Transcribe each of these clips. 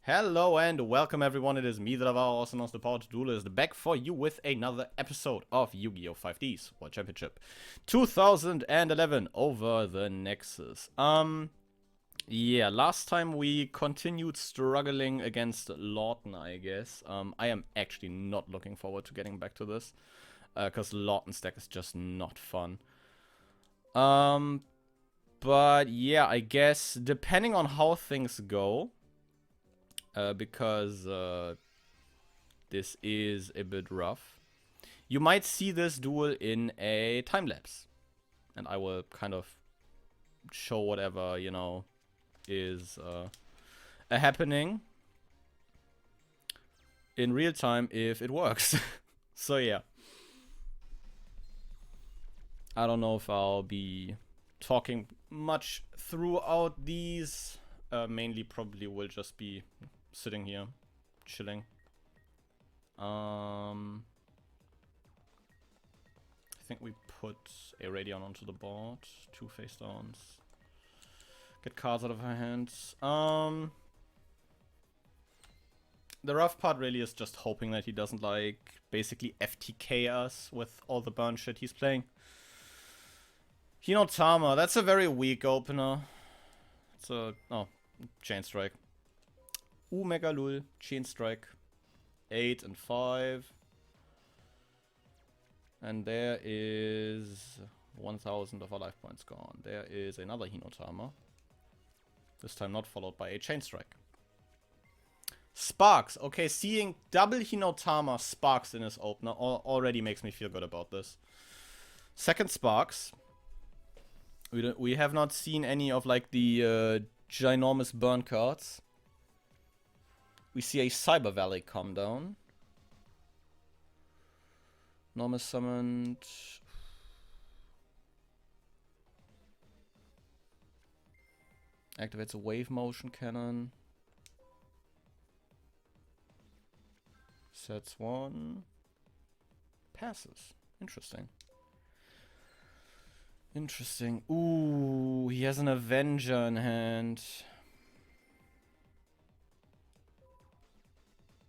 Hello and welcome everyone, it is me, the also known as the Power to Duelist, back for you with another episode of Yu-Gi-Oh! 5D's World Championship 2011 Over the Nexus. Yeah, last time we continued struggling against Lawton, I guess. I am actually not looking forward to getting back to this, because Lawton's deck is just not fun. But yeah, I guess depending on how things go, because this is a bit rough, you might see this duel in a time lapse, and I will kind of show whatever, you know, is happening in real time if it works. So yeah, I don't know if I'll be talking much throughout these. Mainly probably will just be sitting here, chilling. I think we put a Radion onto the board, 2 face downs, get cards out of her hands. The rough part really is just hoping that he doesn't, like, basically FTK us with all the burn shit he's playing. Hinotama, that's a very weak opener. It's a, oh, Chain Strike. Mega Lul, Chain Strike. 8 and 5. And there is 1000 of our life points gone. There is another Hinotama. This time not followed by a Chain Strike. Sparks. Okay, seeing double Hinotama Sparks in his opener already makes me feel good about this. Second Sparks. We have not seen any of, like, the ginormous burn cards. We see a Cyber Valley come down. Normal summoned. Activates a wave motion cannon. Sets 1. Passes. Interesting. Interesting. Ooh, he has an Avenger in hand.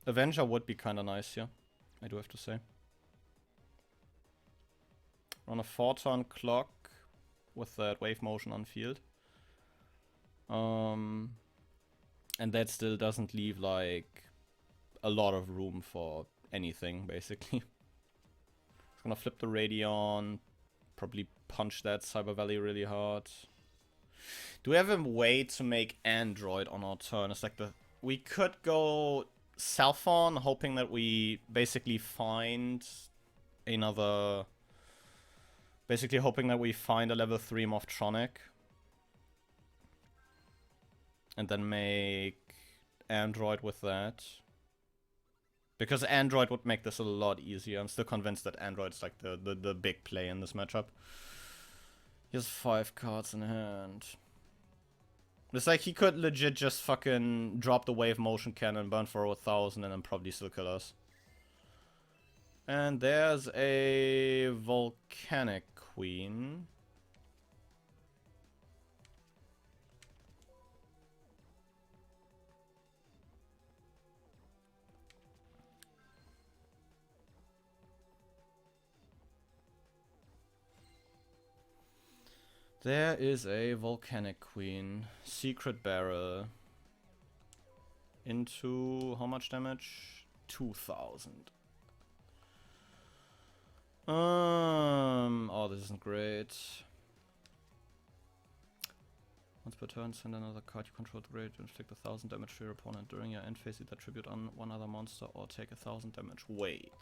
Avenger would be kinda nice, yeah. I do have to say. Run a 4-turn clock with that wave motion on field. And that still doesn't leave, like, a lot of room for anything, basically. It's gonna flip the Radion. Probably punch that Cyber Valley really hard. Do we have a way to make Android on our turn? It's like we could go Salphon, hoping that we basically find another... Basically hoping that we find a level 3 Morphtronic. And then make Android with that. Because Android would make this a lot easier. I'm still convinced that Android's like the big play in this matchup. He has 5 cards in hand. It's like he could legit just fucking drop the wave motion cannon, burn for 1000, and then probably still kill us. And there's a Volcanic Queen. There is a Volcanic Queen. Secret Barrel. Into how much damage? 2000. Oh, this isn't great. Once per turn, send another card you control to grade to inflict 1000 damage to your opponent. During your end phase, either tribute on one other monster or take 1000 damage. Wait.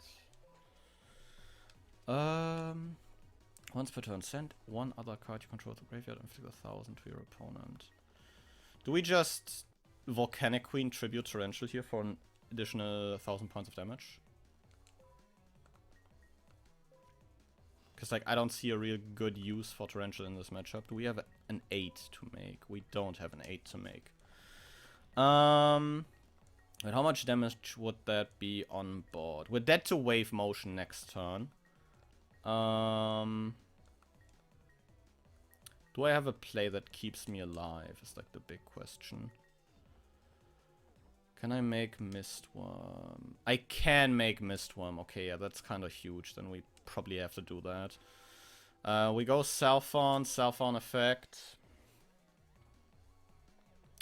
Once per turn, send one other card you control to the graveyard and inflict 1000 to your opponent. Do we just Volcanic Queen tribute Torrential here for an additional 1000 points of damage? Because, like, I don't see a real good use for Torrential in this matchup. Do we have an 8 to make? We don't have an 8 to make. But how much damage would that be on board? We're dead to wave motion next turn. Do I have a play that keeps me alive is like the big question. Can I make Mistworm? I can make Mistworm. Okay, yeah, that's kind of huge. Then we probably have to do that. We go Salphon effect.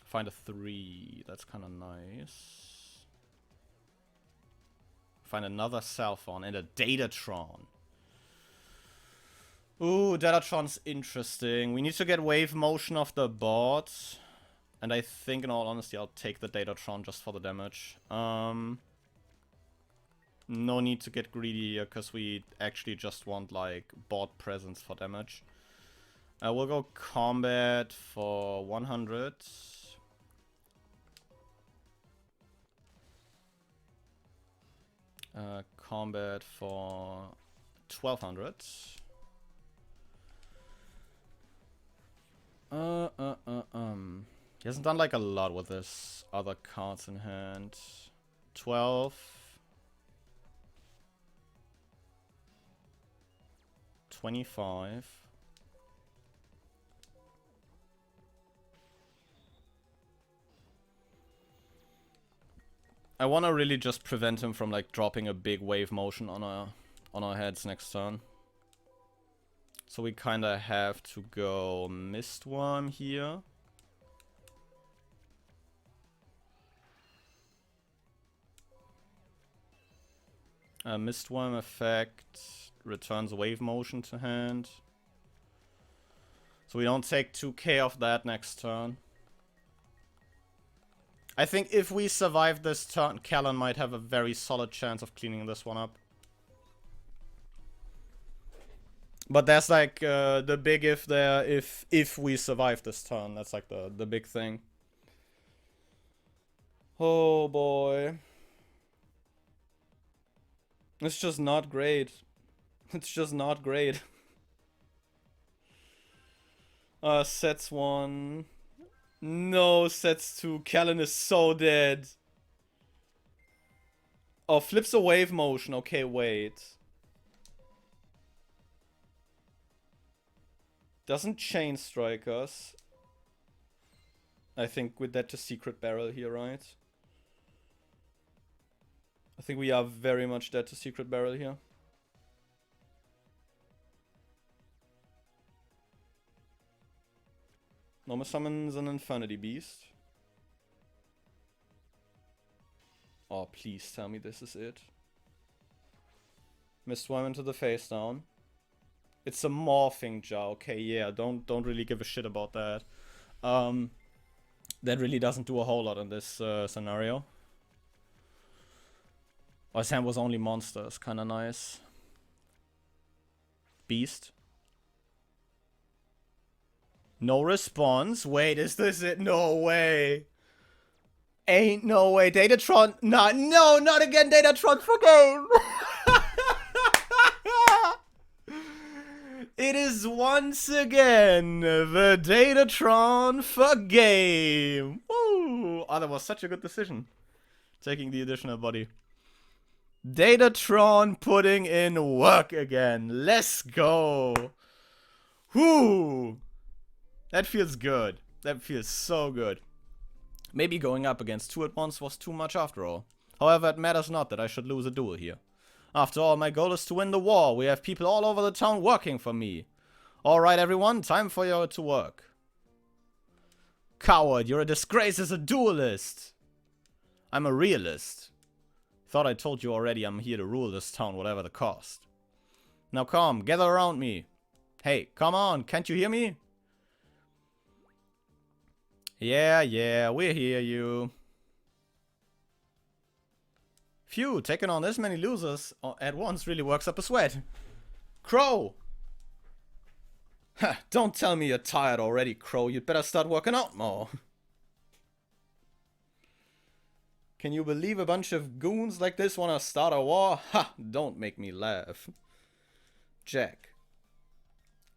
Find a 3. That's kind of nice. Find another Salphon and a Datatron. Ooh, Datatron's interesting. We need to get wave motion of the bot. And I think, in all honesty, I'll take the Datatron just for the damage. No need to get greedy here, because we actually just want, like, bot presence for damage. We'll go combat for 100. Combat for 1200. He hasn't done like a lot with his other cards in hand. 12. 25. I want to really just prevent him from like dropping a big wave motion on our heads next turn. So we kind of have to go Mistworm here. Mistworm effect returns wave motion to hand. So we don't take 2k off that next turn. I think if we survive this turn, Callan might have a very solid chance of cleaning this one up. But that's like the big if there, if we survive this turn. That's like the big thing. Oh boy. It's just not great. It's just not great. Sets 1. No, sets 2. Callan is so dead. Oh, flips a wave motion. Okay, wait. Doesn't chain strike us. I think with that to secret barrel here, right? I think we are very much dead to secret barrel here. Normal summons an Infinity Beast. Oh, please tell me this is it. Mistworm into the face down. It's a morphing jar. Okay, yeah, don't really give a shit about that. That really doesn't do a whole lot in this scenario. Oh, his hand was only monsters. Kinda nice. Beast. No response. Wait, is this it? No way. Ain't no way. Datatron. No, not again. Datatron for game. It is once again the Datatron for game. Woo. Oh, that was such a good decision. Taking the additional body. Datatron putting in work again. Let's go. Whoo. That feels good. That feels so good. Maybe going up against 2 at once was too much after all. However, it matters not that I should lose a duel here. After all, my goal is to win the war. We have people all over the town working for me. Alright everyone, time for you to work. Coward, you're a disgrace as a duelist. I'm a realist. Thought I told you already I'm here to rule this town whatever the cost. Now come, gather around me. Hey, come on, can't you hear me? Yeah, we hear you. Phew, taking on this many losers at once really works up a sweat. Crow! Ha, don't tell me you're tired already, Crow. You'd better start working out more. Can you believe a bunch of goons like this wanna start a war? Ha, don't make me laugh. Jack.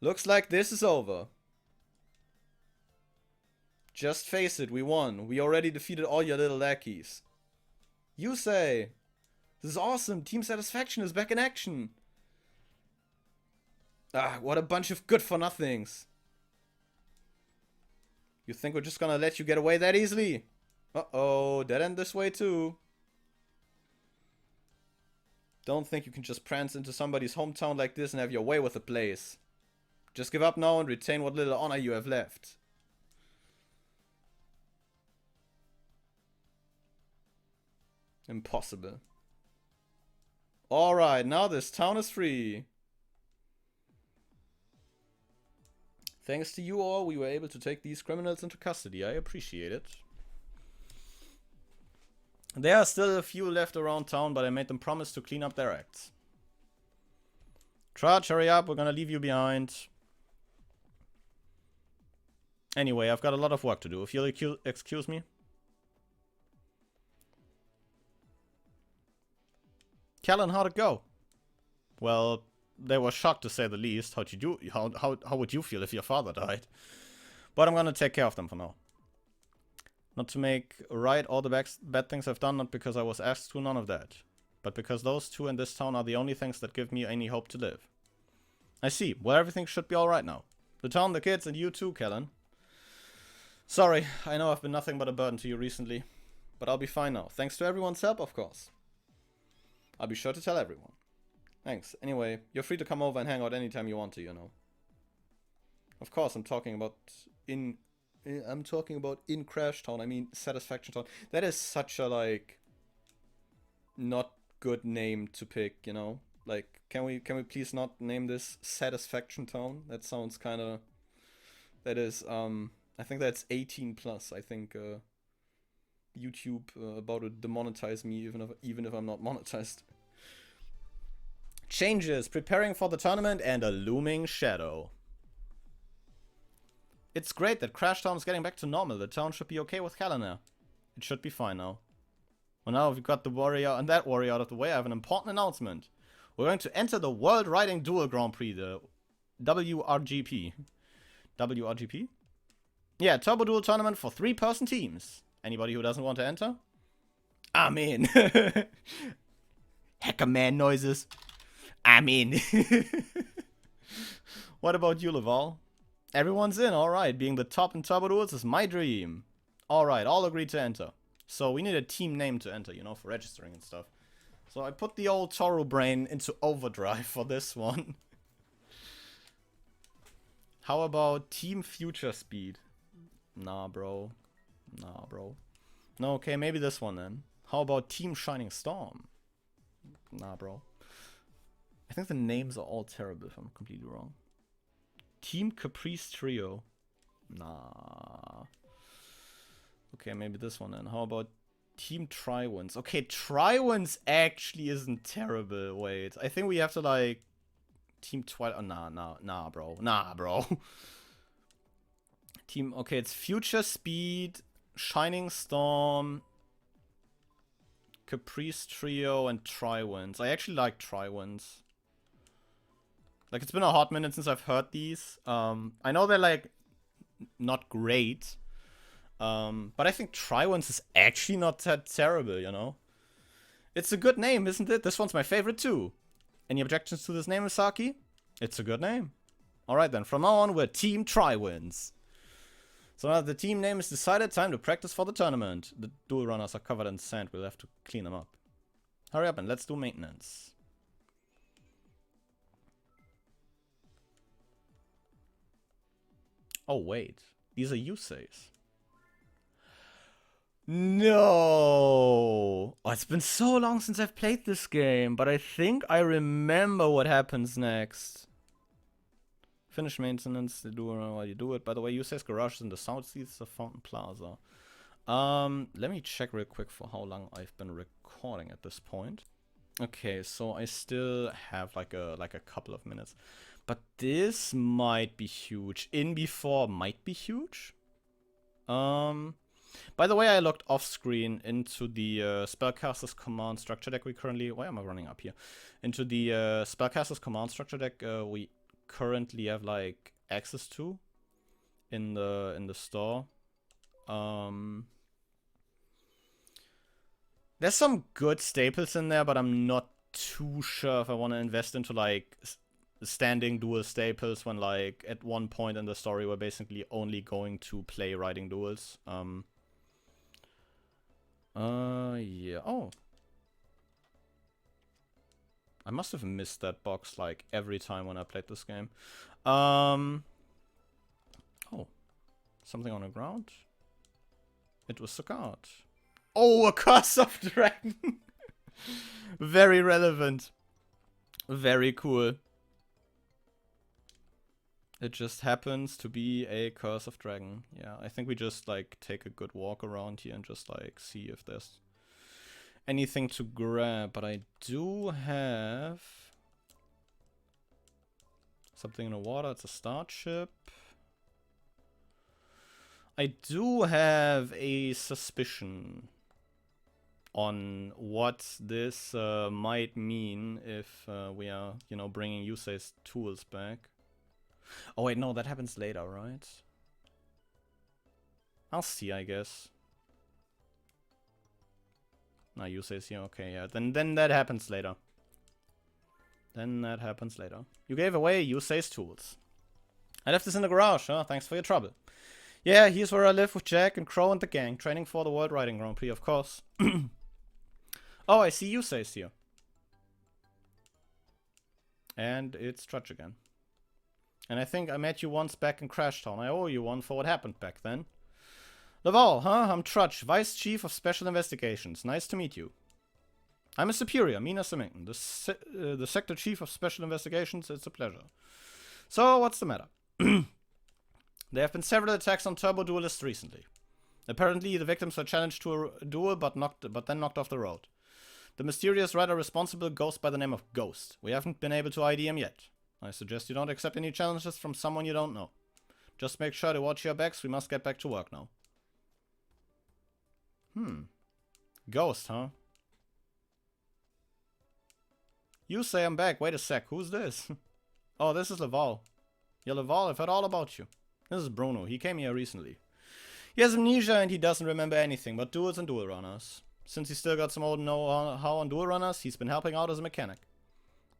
Looks like this is over. Just face it, we won. We already defeated all your little lackeys. You say. This is awesome. Team satisfaction is back in action. Ah, what a bunch of good-for-nothings. You think we're just gonna let you get away that easily? Uh-oh, dead end this way too. Don't think you can just prance into somebody's hometown like this and have your way with the place. Just give up now and retain what little honor you have left. Impossible. Alright, now this town is free. Thanks to you all, we were able to take these criminals into custody. I appreciate it. There are still a few left around town, but I made them promise to clean up their acts. Trudge, hurry up, we're gonna leave you behind. Anyway, I've got a lot of work to do, if you'll excuse me. Callan, how'd it go? Well, they were shocked to say the least. How would you feel if your father died? But I'm gonna take care of them for now. Not to make right all the bad things I've done, not because I was asked to, none of that. But because those two in this town are the only things that give me any hope to live. I see. Well, everything should be alright now. The town, the kids, and you too, Callan. Sorry, I know I've been nothing but a burden to you recently. But I'll be fine now. Thanks to everyone's help, of course. I'll be sure to tell everyone. Thanks. Anyway, you're free to come over and hang out anytime you want to, you know. Of course, I'm talking about in Crash Town. I mean, Satisfaction Town. That is such a, like, not good name to pick, you know? Like, can we please not name this Satisfaction Town? That sounds kind of... That is, I think that's 18 plus. I think, YouTube about to demonetize me even if I'm not monetized. Changes, preparing for the tournament, and a looming shadow. It's great that Crash Town is getting back to normal. The town should be okay with Callan now. It should be fine now. Well, now we've got the warrior and that warrior out of the way, I have an important announcement. We're going to enter the World Riding Duel Grand Prix, the WRGP. WRGP? Yeah, Turbo Duel tournament for 3-person teams. Anybody who doesn't want to enter? I'm in. Hacker man noises. I'm in. What about you, Laval? Everyone's in, alright. Being the top in Turbo Duels is my dream. Alright, all agreed to enter. So we need a team name to enter, you know, for registering and stuff. So I put the old Toru brain into overdrive for this one. How about Team Future Speed? Nah, bro. Nah, bro. No, okay, maybe this one then. How about Team Shining Storm? Nah, bro. I think the names are all terrible if I'm completely wrong. Team Caprice Trio. Nah. Okay, maybe this one then. How about Team Triwins? Okay, Triwins actually isn't terrible. Wait, I think we have to like... Team Twilight... Oh, nah, bro. Nah, bro. Team... Okay, it's Future Speed, Shining Storm, Caprice Trio, and Triwins. I actually like Triwins. Like, it's been a hot minute since I've heard these. I know they're, like, not great. But I think Triwins is actually not that terrible, you know? It's a good name, isn't it? This one's my favorite, too. Any objections to this name, Misaki? It's a good name. Alright then, from now on, we're Team Triwins. So now that the team name is decided, time to practice for the tournament. The duel runners are covered in sand, we'll have to clean them up. Hurry up and let's do maintenance. Oh wait, these are Yuseis. No! Oh, it's been so long since I've played this game, but I think I remember what happens next. Finish maintenance, they do it while you do it. By the way, Yusei's garage is in the southeast of Fountain Plaza. Let me check real quick for how long I've been recording at this point. Okay, so I still have like a couple of minutes. But this might be huge. In before might be huge. By the way, I looked off screen into the Spellcaster's Command Structure deck we currently... Why am I running up here? Into the Spellcaster's Command Structure deck we currently have like access to in the store. There's some good staples in there, but I'm not too sure if I want to invest into like standing duel staples when like at one point in the story we're basically only going to play riding duels. Yeah. Oh. I must have missed that box like every time when I played this game. Oh. Something on the ground? It was the card. Oh, a Curse of Dragon! Very relevant. Very cool. It just happens to be a Curse of Dragon. Yeah, I think we just like take a good walk around here and just like see if there's anything to grab. But I do have something in the water. It's a starship. I do have a suspicion on what this might mean if we are, you know, bringing Yusei's tools back. Oh wait, no, that happens later, right? I'll see, I guess. No, Yusei's here. Okay, yeah. Then that happens later. Then that happens later. You gave away Yusei's tools. I left this in the garage, huh? Thanks for your trouble. Yeah, here's where I live with Jack and Crow and the gang, training for the World Riding Grand Prix, of course. Oh, I see Yusei's here. And it's Trudge again. And I think I met you once back in Crash Town. I owe you one for what happened back then. Laval, huh? I'm Trudge, Vice Chief of Special Investigations. Nice to meet you. I'm a superior, Mina Symington, the Sector Chief of Special Investigations. It's a pleasure. So, what's the matter? There have been several attacks on Turbo Duelists recently. Apparently, the victims were challenged to a duel, but then knocked off the road. The mysterious rider responsible goes by the name of Ghost. We haven't been able to ID him yet. I suggest you don't accept any challenges from someone you don't know. Just make sure to watch your backs. We must get back to work now. Ghost, huh? You say I'm back. Wait a sec. Who's this? Oh, this is Laval. Yeah, Laval, I've heard all about you. This is Bruno. He came here recently. He has amnesia and he doesn't remember anything but duels and duel runners. Since he's still got some old know-how on duel runners, he's been helping out as a mechanic.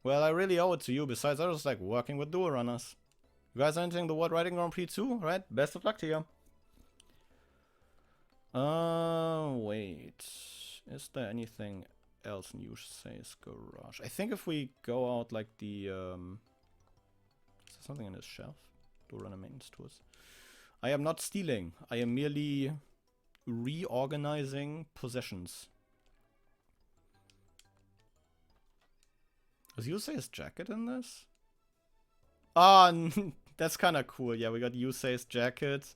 Well, I really owe it to you. Besides, I just like working with duel runners. You guys are entering the World Riding Grand Prix too, right? Best of luck to you. Wait. Is there anything else in Yusei's garage? I think if we go out like the, is there something in his shelf? Duel runner maintenance tools. I am not stealing. I am merely reorganizing possessions. Is Yusei's jacket in this? Ah, that's kind of cool. Yeah, we got Yusei's jacket.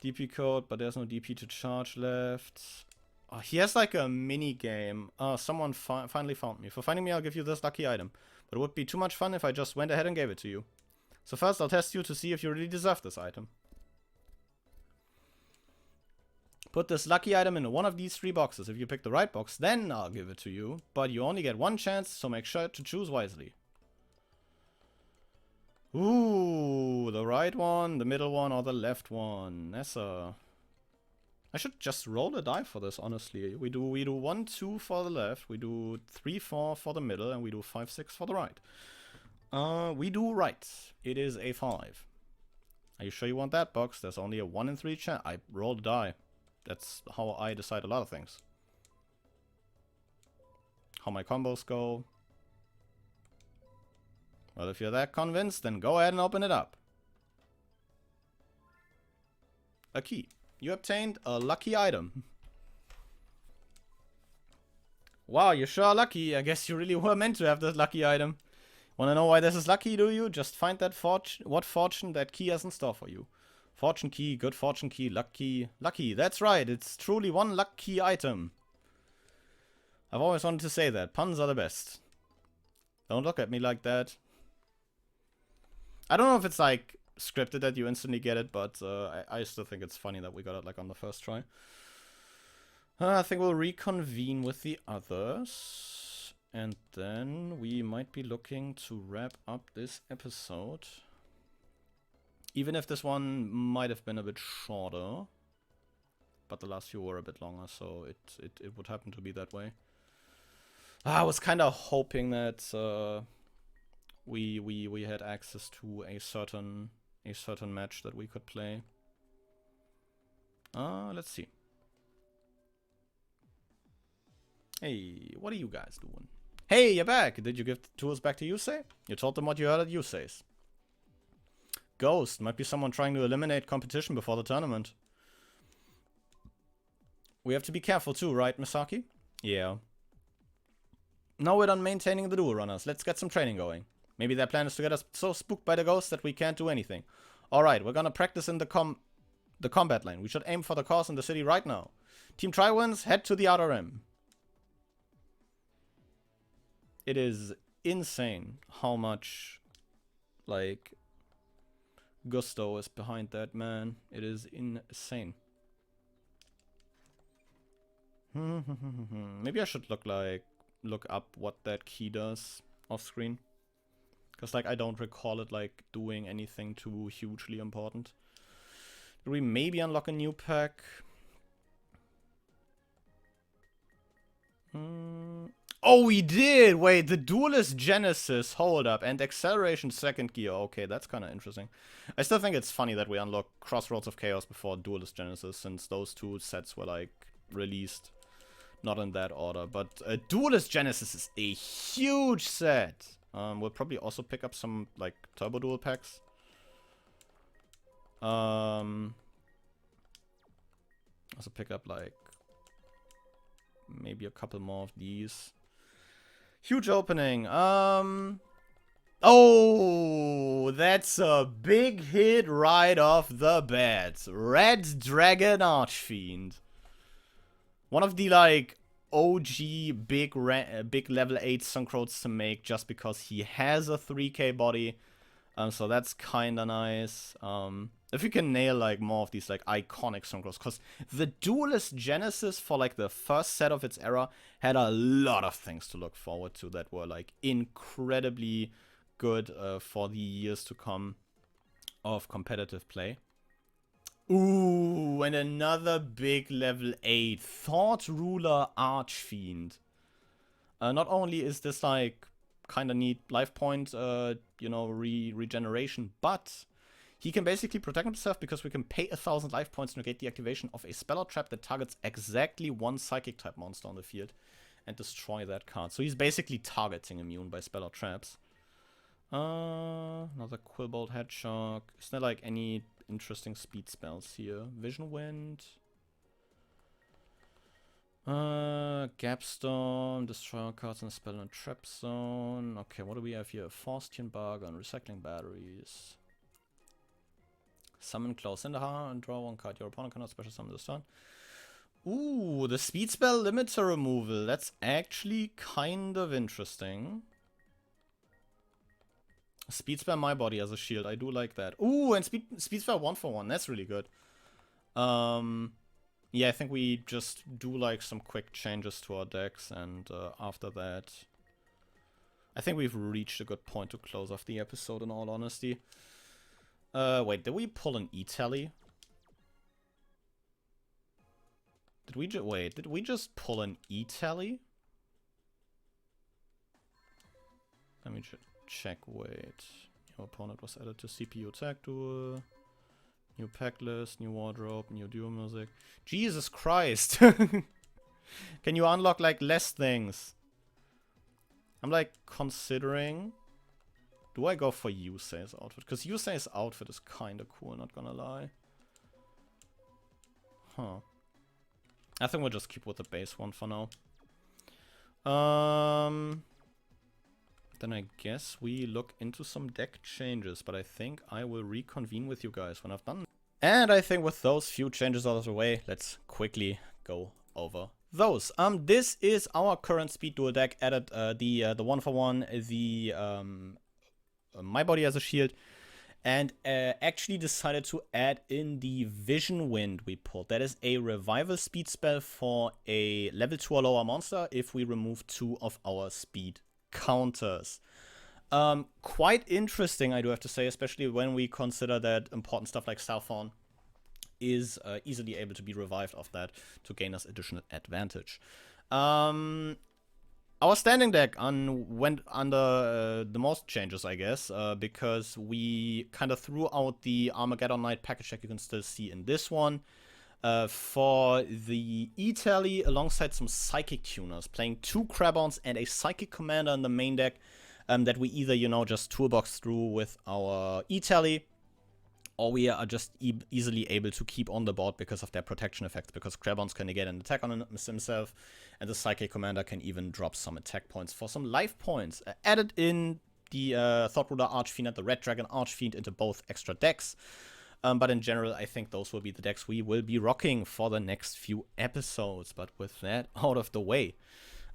DP code, but there's no DP to charge left. Oh, he has like a mini game. Someone finally found me. For finding me, I'll give you this lucky item. But it would be too much fun if I just went ahead and gave it to you. So first, I'll test you to see if you really deserve this item. Put this lucky item into one of these 3 boxes. If you pick the right box, then I'll give it to you. But you only get 1 chance, so make sure to choose wisely. Ooh, the right one, the middle one, or the left one. Nessa. I should just roll a die for this, honestly. We do 1, 2 for the left, we do 3, 4 for the middle, and we do 5, 6 for the right. We do right. It is a 5. Are you sure you want that box? There's only a 1 in 3 chance. I rolled a die. That's how I decide a lot of things. How my combos go. Well, if you're that convinced, then go ahead and open it up. A key. You obtained a lucky item. Wow, you're sure lucky. I guess you really were meant to have this lucky item. Wanna know why this is lucky, do you? Just find that what fortune that key has in store for you. Fortune key, good fortune key, luck key. Lucky, that's right. It's truly one lucky item. I've always wanted to say that. Puns are the best. Don't look at me like that. I don't know if it's like scripted that you instantly get it, but I still think it's funny that we got it like on the first try. I think we'll reconvene with the others. And then we might be looking to wrap up this episode. Even if this one might have been a bit shorter. But the last few were a bit longer, so it would happen to be that way. I was kind of hoping that we had access to a certain match that we could play. Let's see. Hey, what are you guys doing? Hey, you're back. Did you give the tools back to Yusei? You told them what you heard at Yusei's. Ghost. Might be someone trying to eliminate competition before the tournament. We have to be careful too, right, Misaki? Yeah. Now we're done maintaining the dual runners. Let's get some training going. Maybe their plan is to get us so spooked by the ghost that we can't do anything. Alright, we're gonna practice in the combat lane. We should aim for the cause in the city right now. Team Triwins, head to the outer rim. It is insane how much, like, gusto is behind that, man. It is insane. Maybe I should look up what that key does off screen. Because, like, I don't recall it, like, doing anything too hugely important. Did we maybe unlock a new pack? Oh, we did! Wait, the Duelist Genesis, hold up, and Acceleration second gear. Okay, that's kind of interesting. I still think it's funny that we unlock Crossroads of Chaos before Duelist Genesis, since those two sets were, like, released. Not in that order, but Duelist Genesis is a huge set. We'll probably also pick up some, like, Turbo Duel packs. Also pick up, like, maybe a couple more of these. Huge opening. Oh, that's a big hit right off the bat. Red Dragon Archfiend. One of the, like, OG big level 8 Synchros to make just because he has a 3k body. So that's kinda nice. If you can nail, like, more of these, like, iconic Synchros. Because the Duelist Genesis for, like, the first set of its era had a lot of things to look forward to that were, like, incredibly good for the years to come of competitive play. Ooh, and another big level 8 Thought Ruler Archfiend. Not only is this, like, kind of neat life point, you know, regeneration, but he can basically protect himself because we can pay 1,000 life points to negate the activation of a spell or trap that targets exactly one psychic type monster on the field and destroy that card. So he's basically targeting immune by spell or traps. Another Quillbolt Hedgehog. Is there, like, any interesting speed spells here? Vision Wind. Gap Storm, destroy all cards in the spell and trap zone. Okay, what do we have here? Faustian Bargain, recycling batteries. Summon Close Cinderhar and draw one card. Your opponent cannot special summon this turn. Ooh, the speed spell limiter removal. That's actually kind of interesting. Speed spell my body as a shield. I do like that. Ooh, and speed spell 1-for-1. That's really good. Yeah, I think we just do, like, some quick changes to our decks, and after that, I think we've reached a good point to close off the episode, in all honesty. Wait, did we pull an E-tally? Did we just pull an E-tally? Let me check, wait. Your opponent was added to CPU Attack Duel. New pack list, new wardrobe, new duo music. Jesus Christ! Can you unlock, like, less things? I'm, like, considering... Do I go for Yusei's outfit? Because Yusei's outfit is kinda cool, not gonna lie. Huh. I think we'll just keep with the base one for now. Then I guess we look into some deck changes, but I think I will reconvene with you guys when I've done. And I think with those few changes out of the way, let's quickly go over those. This is our current speed duel deck. Added the 1-for-1, the my body as a shield, and actually decided to add in the Vision Wind we pulled. That is a revival speed spell for a level 2 or lower monster if we remove 2 of our speed counters. Quite interesting, I do have to say, especially when we consider that important stuff like Southorn is easily able to be revived off that to gain us additional advantage. Our standing deck went under the most changes, I guess, because we kind of threw out the Armageddon Knight package deck you can still see in this one. for the E-Tally alongside some Psychic Tuners, playing 2 Crabons and a Psychic Commander in the main deck that we either, you know, just toolbox through with our E-Tally, or we are just easily able to keep on the board because of their protection effects, because Crabons can negate an attack on himself, and the Psychic Commander can even drop some attack points for some life points. Added in the Thoughtruler Archfiend and the Red Dragon Archfiend into both extra decks. But in general, I think those will be the decks we will be rocking for the next few episodes. But with that out of the way,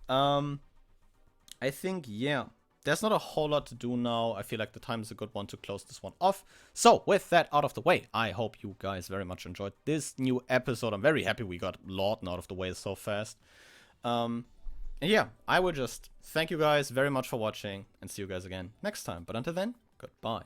I think, yeah, there's not a whole lot to do now. I feel like the time is a good one to close this one off. So with that out of the way, I hope you guys very much enjoyed this new episode. I'm very happy we got Lawton out of the way so fast. And yeah, I will just thank you guys very much for watching and see you guys again next time. But until then, goodbye.